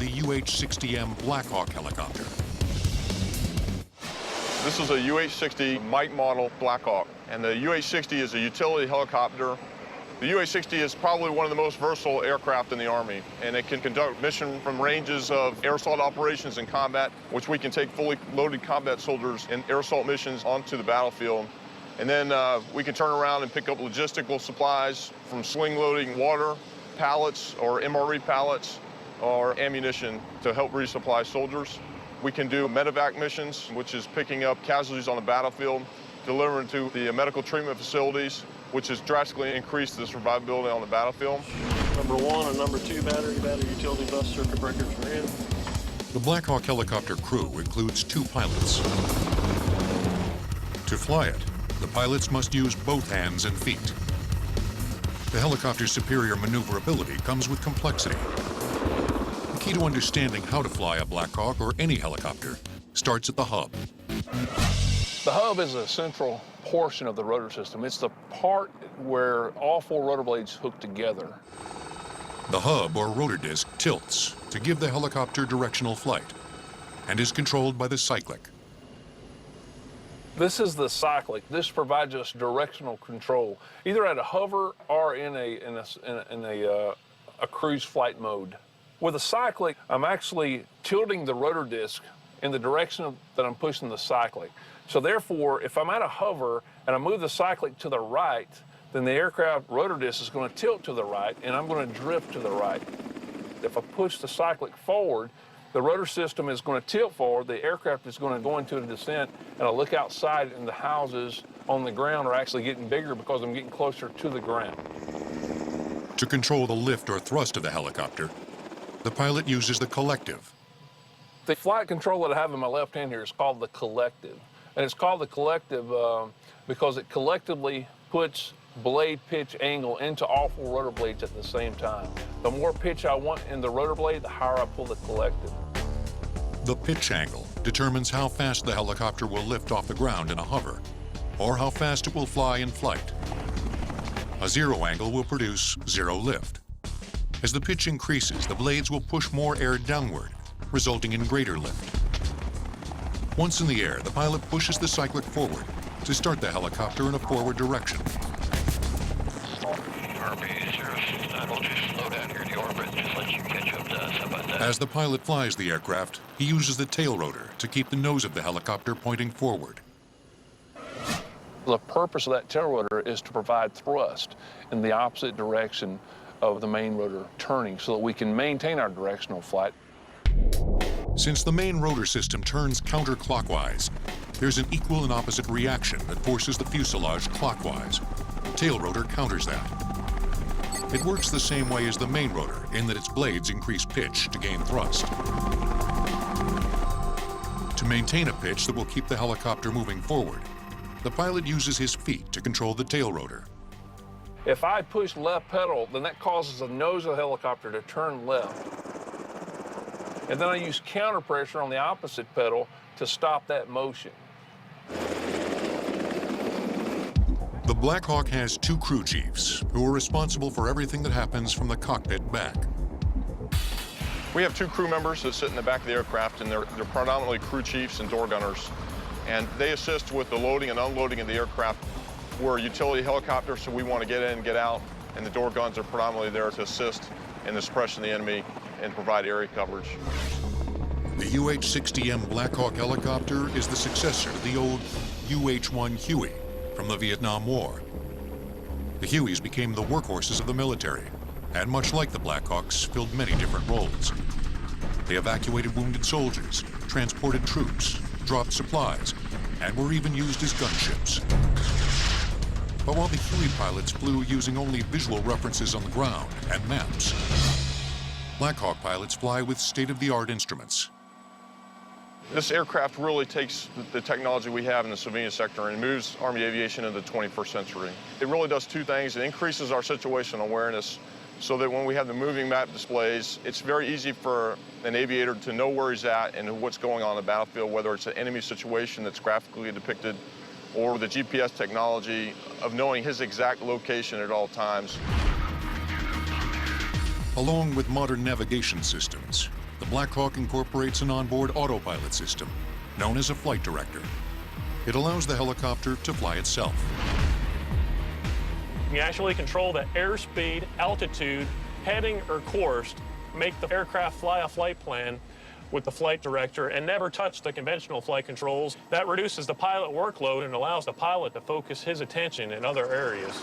the UH-60M Black Hawk helicopter. This is a UH-60 Mike model Black Hawk, and the UH-60 is a utility helicopter. The UH-60 is probably one of the most versatile aircraft in the Army, and it can conduct mission from ranges of air assault operations in combat, which we can take fully loaded combat soldiers in air assault missions onto the battlefield. And then we can turn around and pick up logistical supplies from sling loading water, pallets or MRE pallets, or ammunition to help resupply soldiers. We can do medevac missions, which is picking up casualties on the battlefield, delivering to the medical treatment facilities, which has drastically increased the survivability on the battlefield. Number 1 and number 2 battery utility bus circuit breakers are in. The Black Hawk helicopter crew includes 2 pilots. To fly it, the pilots must use both hands and feet. The helicopter's superior maneuverability comes with complexity. The key to understanding how to fly a Black Hawk or any helicopter starts at the hub. The hub is a central portion of the rotor system. It's the part where all 4 rotor blades hook together. The hub or rotor disc tilts to give the helicopter directional flight and is controlled by the cyclic. This is the cyclic. This provides us directional control, either at a hover or in a cruise flight mode. With a cyclic, I'm actually tilting the rotor disc in the direction that I'm pushing the cyclic. So therefore, if I'm at a hover and I move the cyclic to the right, then the aircraft rotor disc is going to tilt to the right and I'm going to drift to the right. If I push the cyclic forward, the rotor system is going to tilt forward, the aircraft is going to go into a descent, and I look outside and the houses on the ground are actually getting bigger because I'm getting closer to the ground. To control the lift or thrust of the helicopter, the pilot uses the collective. The flight control that I have in my left hand here is called the collective. And it's called the collective because it collectively puts blade pitch angle into all 4 rotor blades at the same time. The more pitch I want in the rotor blade, the higher I pull the collective. The pitch angle determines how fast the helicopter will lift off the ground in a hover, or how fast it will fly in flight. A 0 angle will produce 0 lift. As the pitch increases, the blades will push more air downward, resulting in greater lift. Once in the air, the pilot pushes the cyclic forward to start the helicopter in a forward direction. As the pilot flies the aircraft, he uses the tail rotor to keep the nose of the helicopter pointing forward. The purpose of that tail rotor is to provide thrust in the opposite direction of the main rotor turning so that we can maintain our directional flight. Since the main rotor system turns counterclockwise, there's an equal and opposite reaction that forces the fuselage clockwise. Tail rotor counters that. It works the same way as the main rotor in that its blades increase pitch to gain thrust. To maintain a pitch that will keep the helicopter moving forward, the pilot uses his feet to control the tail rotor. If I push left pedal, then that causes the nose of the helicopter to turn left. And then I use counter pressure on the opposite pedal to stop that motion. The Black Hawk has 2 crew chiefs who are responsible for everything that happens from the cockpit back. We have 2 crew members that sit in the back of the aircraft, and they're predominantly crew chiefs and door gunners. And they assist with the loading and unloading of the aircraft. We're a utility helicopter, so we want to get in and get out, and the door guns are predominantly there to assist in the suppression of the enemy and provide area coverage. The UH-60M Black Hawk helicopter is the successor to the old UH-1 Huey from the Vietnam War. The Hueys became the workhorses of the military, and much like the Black Hawks, filled many different roles. They evacuated wounded soldiers, transported troops, dropped supplies, and were even used as gunships. But while the Huey pilots flew using only visual references on the ground and maps, Black Hawk pilots fly with state-of-the-art instruments. This aircraft really takes the technology we have in the civilian sector and moves Army aviation into the 21st century. It really does 2 things. It increases our situational awareness so that when we have the moving map displays, it's very easy for an aviator to know where he's at and what's going on the battlefield, whether it's an enemy situation that's graphically depicted or the GPS technology of knowing his exact location at all times. Along with modern navigation systems, The Black Hawk incorporates an onboard autopilot system, known as a flight director. It allows the helicopter to fly itself. You actually control the airspeed, altitude, heading, or course, make the aircraft fly a flight plan with the flight director and never touch the conventional flight controls. That reduces the pilot workload and allows the pilot to focus his attention in other areas.